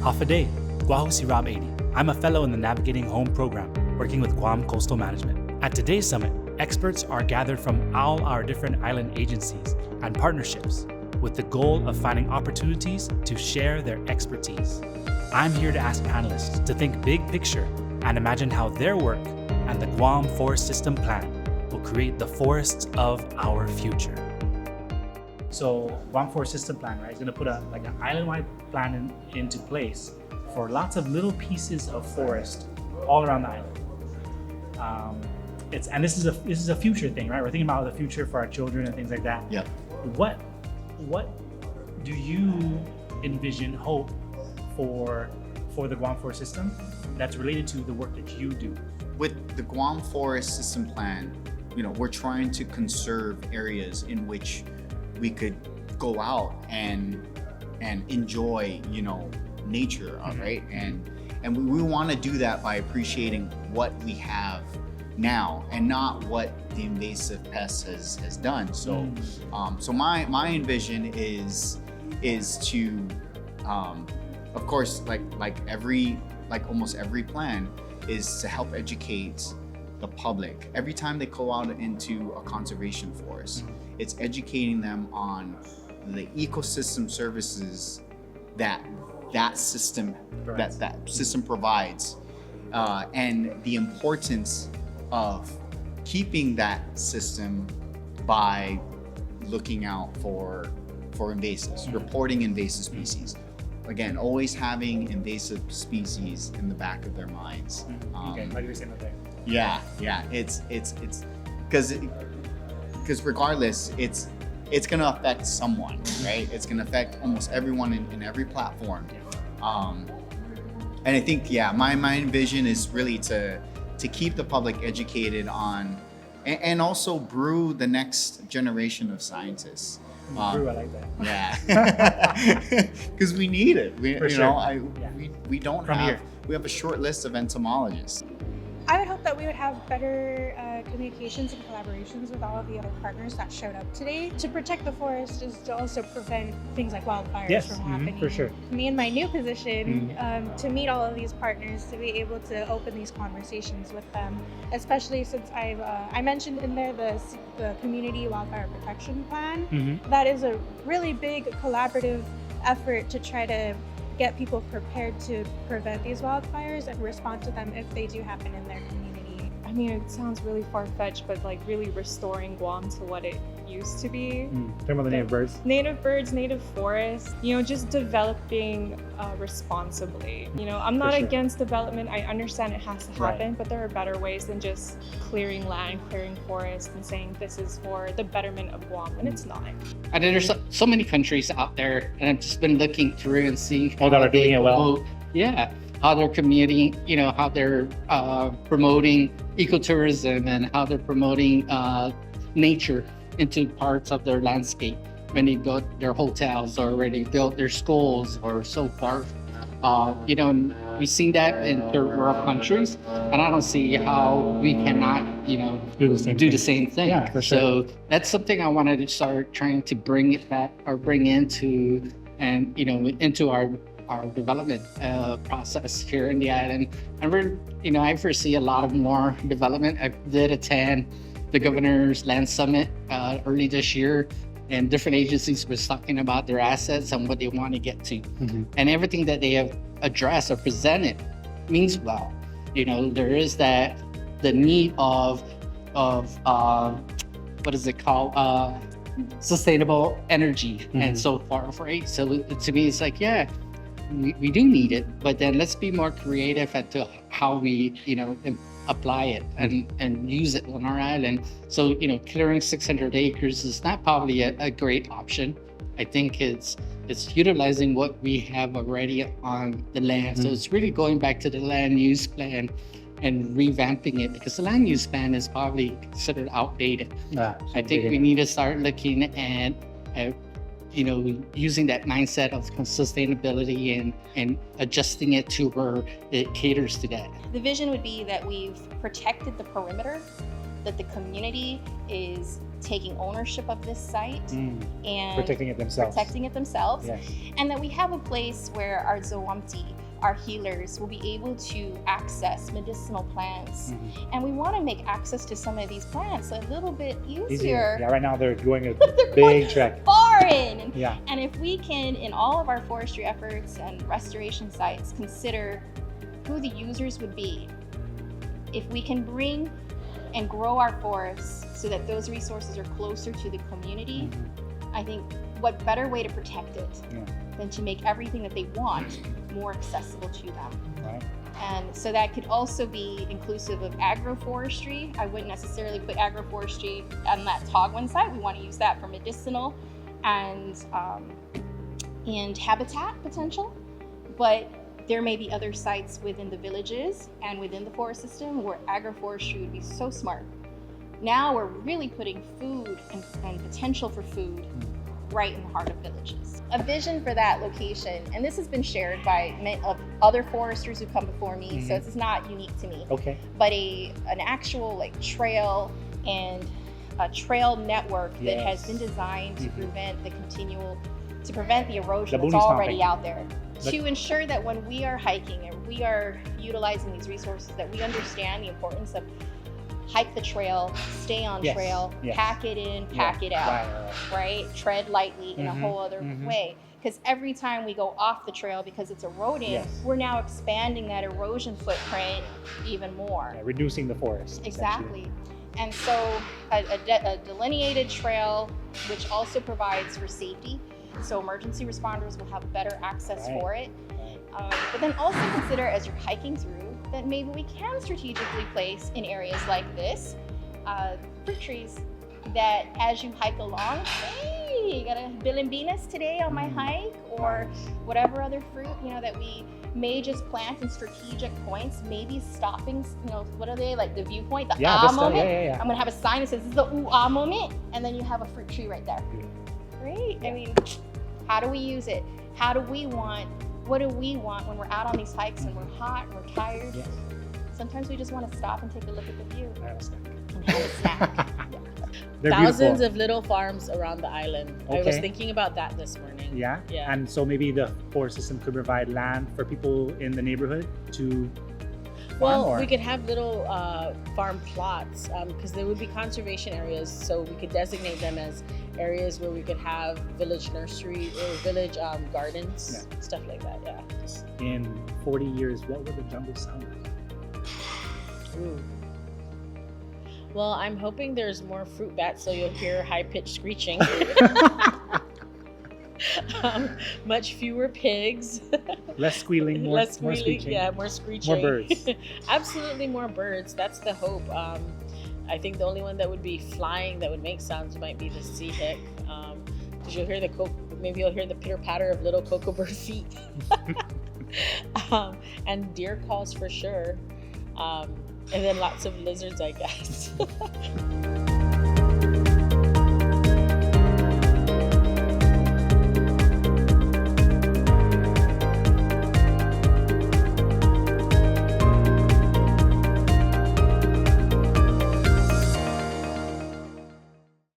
Hafaday, Guahusi Rob 80. I'm a fellow in the Navigating Home program, working with Guam Coastal Management. At today's summit, experts are gathered from all our different island agencies and partnerships with the goal of finding opportunities to share their expertise. I'm here to ask panelists to think big picture and imagine how their work and the Guam Forest System Plan will create the forests of our future. So Guam Forest System Plan, right, is going to put an island-wide plan into place for lots of little pieces of forest all around the island. This is a future thing, right? We're thinking about the future for our children and things like that. Yeah. What do you envision, hope for the Guam Forest System that's related to the work that you do? With the Guam Forest System Plan, we're trying to conserve areas in which we could go out and enjoy, nature, right? And we want to do that by appreciating what we have now and not what the invasive pest has done. So, so my envision is to, of course, like almost every plan, is to help educate the public. Every time they go out into a conservation forest, it's educating them on the ecosystem services that system provides, and the importance of keeping that system by looking out for invasives, reporting invasive species. Again, always having invasive species in the back of their minds. Okay, like we said right there. Yeah, it's because regardless, it's gonna affect someone, right? It's gonna affect almost everyone in every platform. And I think, my vision is really to keep the public educated on, and also brew the next generation of scientists. Brew, I like that. Yeah, because we need it. We don't From have. here. We have a short list of entomologists. I would hope that we would have better communications and collaborations with all of the other partners that showed up today. To protect the forest is to also prevent things like wildfires from happening. For sure. Me in my new position, to meet all of these partners, to be able to open these conversations with them, especially since I mentioned in there the Community Wildfire Protection Plan. That is a really big collaborative effort to try to get people prepared to prevent these wildfires and respond to them if they do happen in their community. I mean, it sounds really far-fetched, but really restoring Guam to what it used to be. Talking about the native birds. Native birds, native forests, just developing responsibly. I'm not against development. I understand it has to happen, but there are better ways than just clearing land, clearing forests, and saying this is for the betterment of Guam, when it's not. And there's so many countries out there, and I've just been looking through and seeing that are doing it well. How they're communicating, how they're promoting ecotourism and how they're promoting nature into parts of their landscape when they built their hotels or when they built their schools or so forth. We've seen that in third world countries, and I don't see how we cannot, do the same thing. Yeah, for sure. So that's something I wanted to start trying to bring it back or bring into our development process here in the island. And I foresee a lot of more development. I did attend the Governor's Land Summit early this year, and different agencies were talking about their assets and what they want to get to. And everything that they have addressed or presented means well. There is the need of what is it called? Sustainable energy and so forth, right? So to me, it's we do need it, but then let's be more creative as to how we, apply it and use it on our island. So, clearing 600 acres is not probably a great option. I think it's utilizing what we have already on the land. So it's really going back to the land use plan and revamping it, because the land use plan is probably considered outdated. I think we need to start looking at using that mindset of sustainability and adjusting it to where it caters to that. The vision would be that we've protected the perimeter that the community is taking ownership of this site and Protecting it themselves. Yes. And that we have a place where our Zawamti, our healers, will be able to access medicinal plants. And we want to make access to some of these plants a little bit easier. Yeah, right now they're going a They're big going trek. foreign. Yeah. And if we can, in all of our forestry efforts and restoration sites, consider who the users would be, if we can bring and grow our forests so that those resources are closer to the community, I think what better way to protect it than to make everything that they want more accessible to them. Right. And so that could also be inclusive of agroforestry. I wouldn't necessarily put agroforestry on that Togwin site. We want to use that for medicinal and habitat potential. But there may be other sites within the villages and within the forest system where agroforestry would be so smart. Now we're really putting food and potential for food right in the heart of villages. A vision for that location, and this has been shared by many of other foresters who come before me, so this is not unique to me. Okay. But an actual like trail and a trail network that has been designed to prevent the erosion The that's boonie already stomping. out there. To ensure that when we are hiking and we are utilizing these resources, that we understand the importance of hike the trail, stay on trail, pack it in, pack it out, right? Tread lightly in a whole other way. Because every time we go off the trail because it's eroding, we're now expanding that erosion footprint even more. Yeah, reducing the forest. Exactly. And so a delineated trail, which also provides for safety, so emergency responders will have better access for it. But then also consider as you're hiking through that maybe we can strategically place in areas like this fruit trees that as you hike along, hey, got a bilimbinas today on my hike, or whatever other fruit, that we may just plant in strategic points, maybe stopping, what are they, like the viewpoint, the moment? I'm gonna have a sign that says this is the ooh-ah moment, and then you have a fruit tree right there. Great. I mean, how do we use it? What do we want when we're out on these hikes and we're hot and we're tired? Sometimes we just want to stop and take a look at the view. And have a snack. They're Thousands beautiful. of little farms around the island. I was thinking about that this morning. Yeah? Yeah. And so maybe the forest system could provide land for people in the neighborhood to farm, or? We could have little farm plots because there would be conservation areas, so we could designate them as areas where we could have village nursery or village gardens, stuff like that. Yeah. In 40 years, what would the jungle sound like? Ooh. Well, I'm hoping there's more fruit bats, so you'll hear high-pitched screeching. Much fewer pigs. Less squealing, more screeching. Yeah, more screeching. More birds. Absolutely more birds. That's the hope. I think the only one that would be flying that would make sounds might be the sea hick. Because you'll hear maybe you'll hear the pitter-patter of little kookaburra feet. And deer calls for sure. And then lots of lizards, I guess.